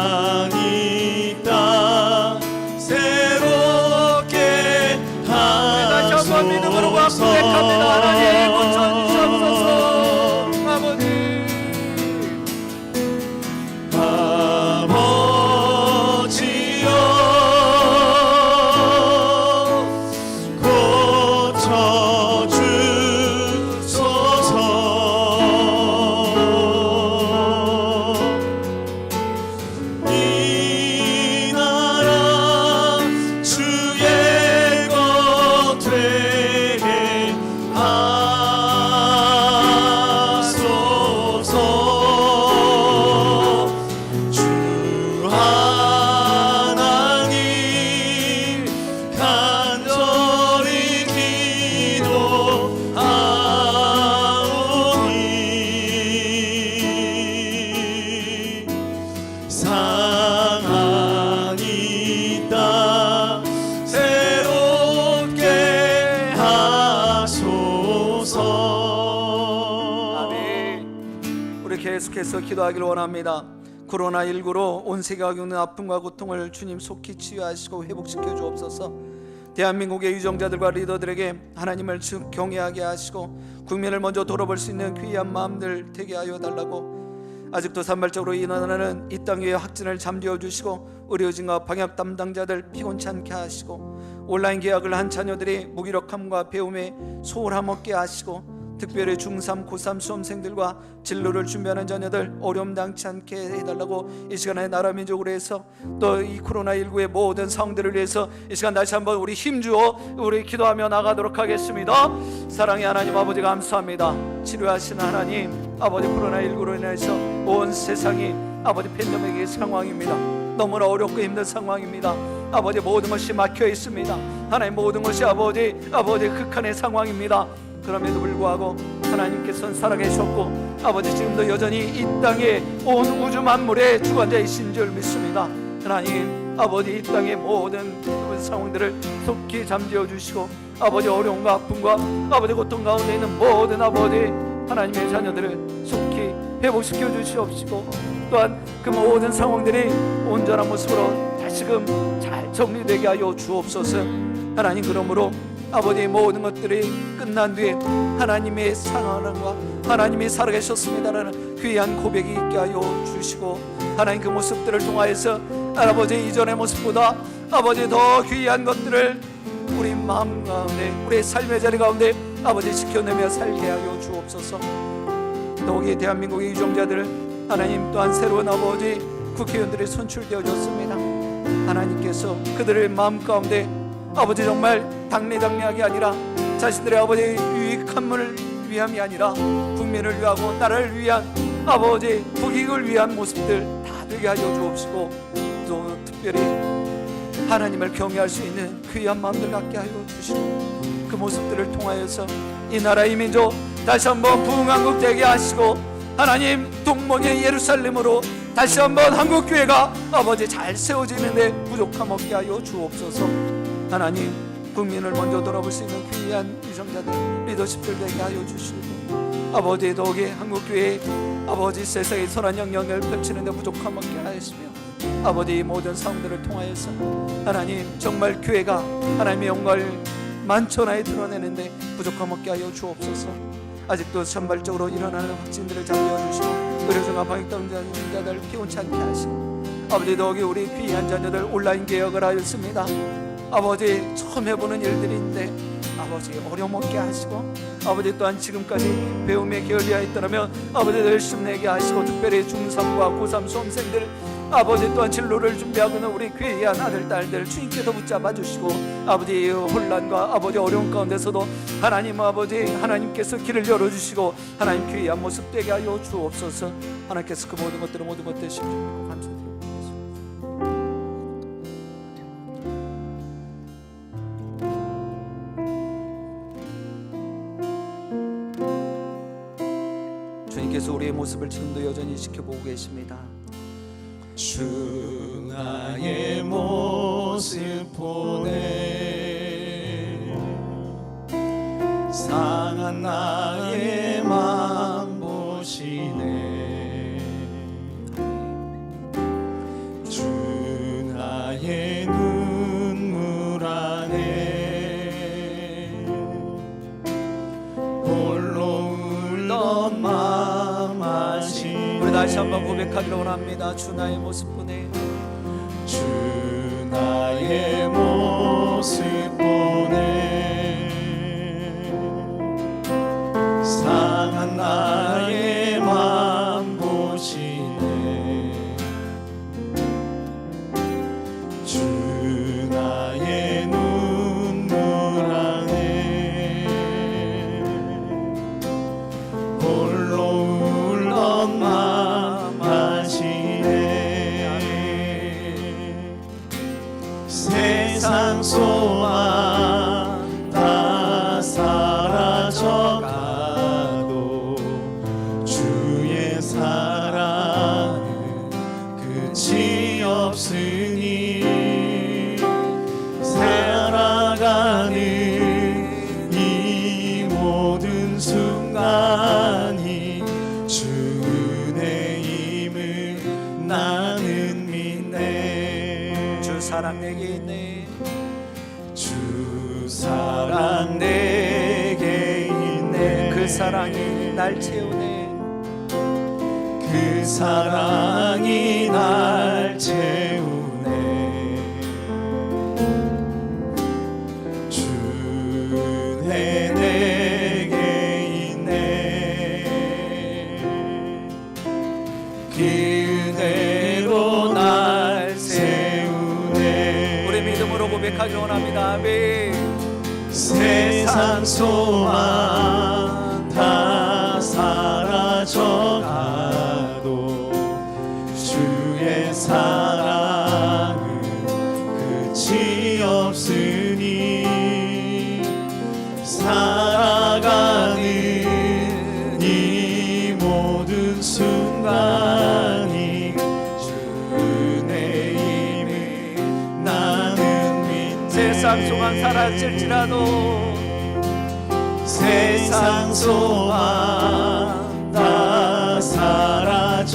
Speaker 2: 사랑이 땅 새롭게 하소서. 믿음으로 고백합니다. 하나님 고쳐주시옵소서. 아버지여 고쳐주소서. 이 나라 주의 것 되게 하소서. 주 하나님 간절히 기도하오니 상하니 땅 새롭게 하소서. 아멘. 우리 계속해서 기도하기를 원합니다. 코로나19로 온 세계가 겪는 아픔과 고통을 주님 속히 치유하시고 회복시켜 주옵소서. 대한민국의 유정자들과 리더들에게 하나님을 경외하게 하시고 국민을 먼저 돌아볼 수 있는 귀한 마음들 되게 하여 달라고 아직도 산발적으로 일어나는 이 땅 위에 확진을 잠재워 주시고 의료진과 방역 담당자들 피곤치 않게 하시고 온라인 계약을 한 자녀들이 무기력함과 배움에 소홀함 없게 하시고 특별히 중3, 고3 수험생들과 진로를 준비하는 자녀들 어려움 당치 않게 해달라고 이 시간에 나라 민족으로 해서 또 이 코로나19의 모든 상황들을 위해서 이 시간 다시 한번 우리 힘주어 우리 기도하며 나가도록 하겠습니다. 사랑의 하나님 아버지 감사합니다. 치료하시는 하나님 아버지, 코로나19로 인해서 온 세상이 아버지 팬데믹의 상황입니다. 너무나 어렵고 힘든 상황입니다. 아버지, 모든 것이 막혀 있습니다. 하나님, 모든 것이 아버지 극한의 상황입니다. 그럼에도 불구하고 하나님께서는 살아계셨고 아버지, 지금도 여전히 이 땅에 온 우주 만물의 주관자이신 줄 믿습니다. 하나님 아버지, 이 땅의 모든 상황들을 속히 잠재워 주시고 아버지, 어려움과 아픔과 아버지 고통 가운데 있는 모든 아버지 하나님의 자녀들을 속히 회복시켜 주시옵시고 또한 그 모든 상황들이 온전한 모습으로 다시금 잘 정리되게 하여 주옵소서. 하나님, 그러므로 아버지의 모든 것들이 끝난 뒤에 하나님의 사랑과 하나님이 살아계셨습니다라는 귀한 고백이 있게 하여 주시고 하나님, 그 모습들을 통하여서 아버지 이전의 모습보다 아버지 더 귀한 것들을 우리 마음 가운데 우리의 삶의 자리 가운데 아버지 지켜내며 살게 하여 주옵소서. 더욱이 대한민국의 유정자들 하나님 또한 새로운 아버지 국회의원들이 선출되어졌습니다. 하나님께서 그들의 마음 가운데 아버지 정말 당리당리하게 아니라 자신들의 아버지 유익함을 위함이 아니라 국민을 위하고 나라를 위한 아버지 국익을 위한 모습들 다 되게 하여 주옵시고 또 특별히 하나님을 경외할 수 있는 귀한 마음들 갖게 하여 주시고 그 모습들을 통하여서 이 나라 이 민족 다시 한번 부흥한국 되게 하시고 하나님, 동문의 예루살렘으로 다시 한번 한국교회가 아버지 잘 세워지는데 부족함 없게 하여 주옵소서. 하나님, 국민을 먼저 돌아볼 수 있는 귀한 유정자들 리더십들 되게 하여 주시고 아버지, 더욱이 한국교회 아버지 세상의 선한 영향을 펼치는데 부족함 없게 하시며 아버지 모든 상황들을 통하여서 하나님 정말 교회가 하나님의 영광을 만천하에 드러내는데 부족함 없게 하여 주옵소서. 아직도 산발적으로 일어나는 확진들을 잠재워 주시고 의료진과 방역 담당자들 피곤치 않게 하시고 아버지, 더욱이 우리 귀한 자녀들 온라인 개혁을 하였습니다. 아버지, 처음 해보는 일들인데 아버지 어려움 없게 하시고 아버지 또한 지금까지 배움에 게을리하였더라면 아버지 열심내게 하시고 특별히 중3과 고3 수험생들 아버지 또한 진로를 준비하고 있는 우리 귀한 아들 딸들 주님께서 붙잡아 주시고 아버지 혼란과 아버지 어려움 가운데서도 하나님 아버지 하나님께서 길을 열어주시고 하나님 귀한 모습 되게 하여 주옵소서. 하나님께서 그 모든 것들을 되시고 감사드립니다. 주님께서 우리의 모습을 지금도 여전히 지켜보고 계십니다.
Speaker 1: 주 나의 모습 보네 상한 나의 마음 보시네 주 나의 눈물 안에 홀로 울던 마음 아시네.
Speaker 2: 우리 다시 한번 고백하기를 원합니다. 주 나의 모습 보네
Speaker 1: 주 나의 모습 보네 상한 나의 마음 보시네 주 나의 눈물 안에 홀로 울던 마음 아시네 세상 소망 다 사라져가도 주의 사랑은 끝이 없으니 살아가는 이 모든 순간이 주 은혜임을 나는 믿네.
Speaker 2: 주 사랑 내게 있네
Speaker 1: 주 사랑 내게 있네
Speaker 2: 그 사랑이 날 채우네
Speaker 1: 그 그 사랑이 날 채우네. 주내 내게 있네. 그대로 날 세우네.
Speaker 2: 우리 믿음으로 고백하기 원합니다. 아멘.
Speaker 1: 세상 소망 다 사라져가도 주의 사랑은 끝이 없으니 살아가는 이 모든 순간이 주의 힘을 나는 믿네.
Speaker 2: 세상 소망 사라질지라도
Speaker 1: 세상 소망 다 사라져가도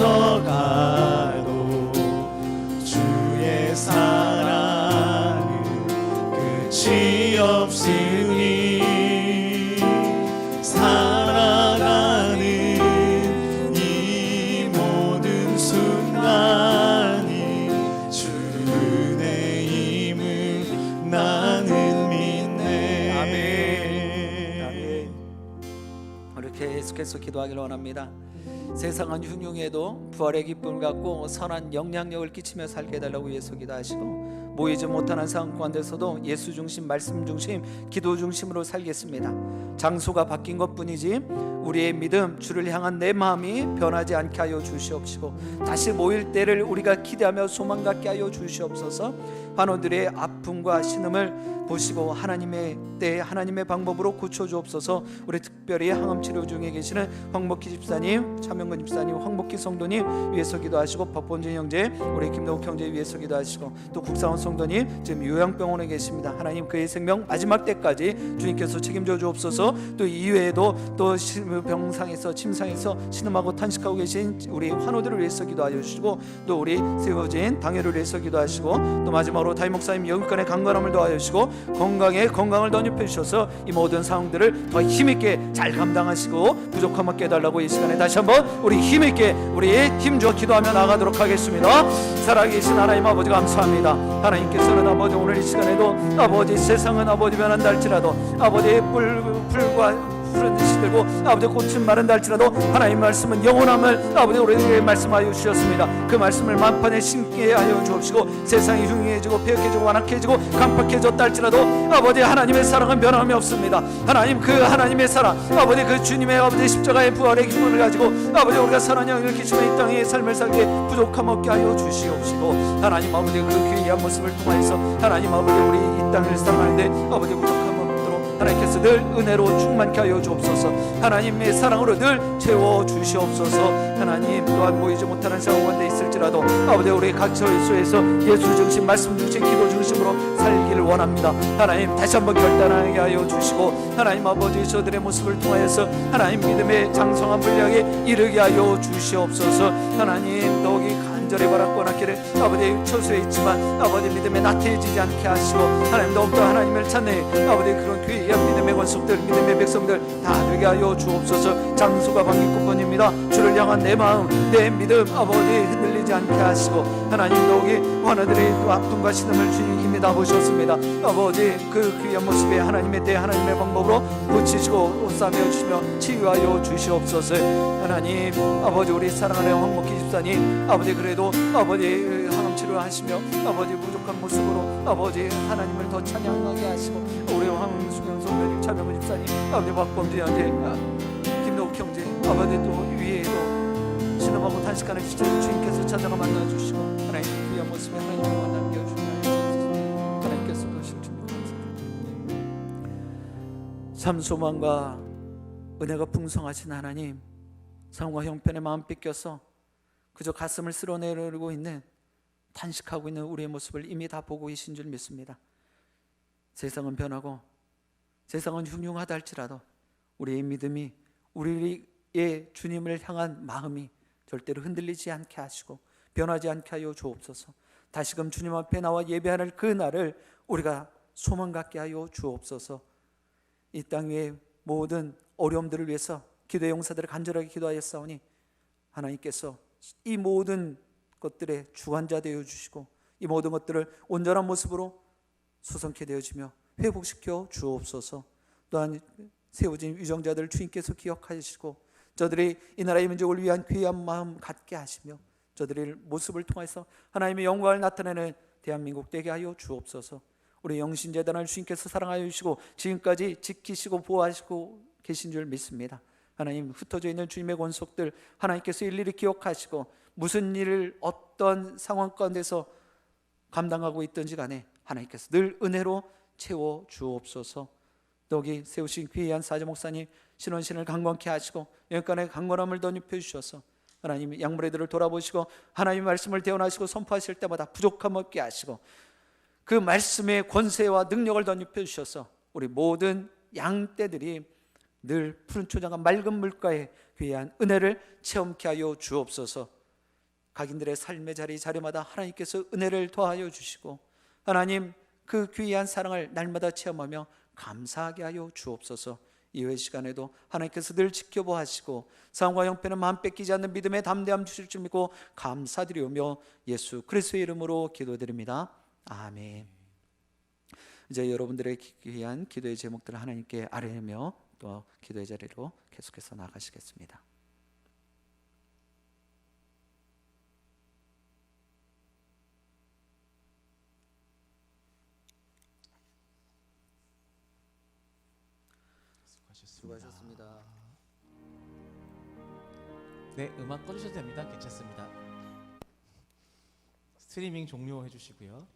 Speaker 1: 주의 사랑은 끝이 없으니 살아가는 이 모든 순간이 주의 힘을 나는 믿네.
Speaker 2: 아멘. 이렇게 계속해서 기도하기를 원합니다. 세상은 흉흉해도 부활의 기쁨을 갖고 선한 영향력을 끼치며 살게 해달라고 위해서 기도하시고, 모이지 못하는 상황 가운데서도 예수 중심, 말씀 중심, 기도 중심으로 살겠습니다. 장소가 바뀐 것뿐이지 우리의 믿음, 주를 향한 내 마음이 변하지 않게 하여 주시옵시고, 다시 모일 때를 우리가 기대하며 소망 갖게 하여 주시옵소서. 환우들의 아픔과 신음을 보시고 하나님의 때 하나님의 방법으로 고쳐주옵소서. 우리 특별히 항암 치료 중에 계시는 황복희 집사님, 차명근 집사님, 황복희 성도님 위해서 기도하시고, 박본준 형제, 우리 김동욱 형제 위해서 기도하시고, 또 국사원 성도님 지금 요양병원에 계십니다. 하나님 그의 생명 마지막 때까지 주님께서 책임져 주옵소서. 또 이외에도 또 병상에서 침상에서 신음하고 탄식하고 계신 우리 환우들을 위해서 기도하여 주시고, 또 우리 세워진 당회를 위해서 기도하시고, 또 마지막으로 다임 목사님 영육간의 강건함을 도와주시고 건강을 더 입혀주셔서 이 모든 상황들을 더 힘있게 잘 감당하시고 부족함 없게 해달라고 이 시간에 다시 한번 우리 힘있게 우리 힘주어 기도하며 나가도록 하겠습니다. 살아계신 하나님 아버지 감사합니다. 하나님께서는 아버지 오늘 이 시간에도 아버지 세상은 아버지 변한다 할지라도 아버지 불과 푸른 시들고 아버지 꽃은 마른다 할지라도 하나님 말씀은 영원함을 아버지 우리에게 말씀하여 주셨습니다. 그 말씀을 만판에 심게 하여 주옵시고, 세상이 흉해지고 폐역해지고 완악해지고 강팍해졌다 할지라도 아버지 하나님의 사랑은 변함이 없습니다. 하나님 그 하나님의 사랑, 아버지 그 주님의 아버지 십자가의 부활의 기쁨을 가지고 아버지 우리가 선한 영을 끼치며 이 땅의 삶을 살기에 부족함 없게 하여 주시옵시고, 하나님 아버지 그 귀한 모습을 통하여서 하나님 아버지 우리 이 땅을 살아가는데 아버지 부족함 하나님께서 늘 은혜로 충만케 하여 주옵소서. 하나님의 사랑으로 늘 채워 주시옵소서. 하나님 또한 모이지 못하는 상황 가운데 있을지라도 아버지 우리 각 처소에서 예수 중심, 말씀 중심, 기도 중심으로 살기를 원합니다. 하나님 다시 한번 결단하게 하여 주시고, 하나님 아버지 저들의 모습을 통하여서 하나님 믿음의 장성한 분량에 이르게 하여 주시옵소서. 하나님 더욱이 간절히 바라고 원하기를 아버지 처소에 있지만 아버지 믿음에 나태해지지 않게 하시고, 하나님 더욱더 하나님을 찾는 아버지 그런 귀한 믿음의 권속들, 믿음의 백성들 다 되게 하여 주옵소서. 장소가 바뀐 것뿐입니다. 주를 향한 내 마음, 내 믿음 아버지 흔들리지 않게 하시고, 하나님 더욱이 환우들의 그 아픔과 신음을 주님 힘이 다 보셨습니다. 아버지 그 귀한 모습에 하나님의 때 하나님의 방법으로 고치시고 옷싸며 주시며 치유하여 주시옵소서. 하나님 아버지 우리 사랑하는 황복희 집사님 아버지 그래도 아버지 항암치료 하시며 아버지 부족한 모습으로 아버지 하나님을 더 찬양하게 하시고, 우리 황수경 성도님, 차명근 집사님, 아버지 박범주 형제, 김동욱 형제 아버지 또 위에도 신음하고 탄식하는 시절을 주님께서 찾아가 만나주시고, 하나님 귀한 모습에 하나님을 남겨주시며 하나님께서 도실 준비 감사합니다. 참 소망과 은혜가 풍성하신 하나님, 상과 형편에 마음 뺏겨서 그저 가슴을 쓸어내려고 있는, 탄식하고 있는 우리의 모습을 이미 다 보고 계신 줄 믿습니다. 세상은 변하고 세상은 흉흉하다 할지라도 우리의 믿음이, 우리의 주님을 향한 마음이 절대로 흔들리지 않게 하시고 변하지 않게 하여 주옵소서. 다시금 주님 앞에 나와 예배하는 그 날을 우리가 소망 갖게 하여 주옵소서. 이 땅 위의 모든 어려움들을 위해서 기도의 용사들을 간절하게 기도하였사오니 하나님께서 이 모든 것들의 주관자 되어 주시고 이 모든 것들을 온전한 모습으로 수성케 되어지며 회복시켜 주옵소서. 또한 세워진 위정자들을 주님께서 기억하시고 저들이 이 나라의 민족을 위한 귀한 마음 갖게 하시며 저들의 모습을 통해서 하나님의 영광을 나타내는 대한민국 되게 하여 주옵소서. 우리 영신재단을 주님께서 사랑하여 주시고 지금까지 지키시고 보호하시고 계신 줄 믿습니다. 하나님, 흩어져 있는 주님의 권속들 하나님께서 일일이 기억하시고 무슨 일을 어떤 상황 가운데서 감당하고 있든지 간에 하나님께서 늘 은혜로 채워 주옵소서. 여기 세우신 귀한 사제 목사님 신원신을 강건케 하시고 영간의 강건함을 덧입혀 주셔서 하나님 양물의들을 돌아보시고 하나님의 말씀을 대언하시고 선포하실 때마다 부족함 없게 하시고 그 말씀의 권세와 능력을 덧입혀 주셔서 우리 모든 양떼들이 늘 푸른 초장과 맑은 물가에 귀한 은혜를 체험케 하여 주옵소서. 각인들의 삶의 자리마다 하나님께서 은혜를 더하여 주시고 하나님 그 귀한 사랑을 날마다 체험하며 감사하게 하여 주옵소서. 이후의 시간에도 하나님께서 늘 지켜보시고 상황과 형편은 마음 뺏기지 않는 믿음의 담대함 주실 줄 믿고 감사드리오며 예수 그리스도의 이름으로 기도드립니다. 아멘. 이제 여러분들의 귀한 기도의 제목들을 하나님께 아뢰며 또 기도의 자리로 계속해서 나가시겠습니다. 수고하셨습니다.
Speaker 1: 네, 음악 꺼주셔도 됩니다. 괜찮습니다. 스트리밍 종료해 주시고요.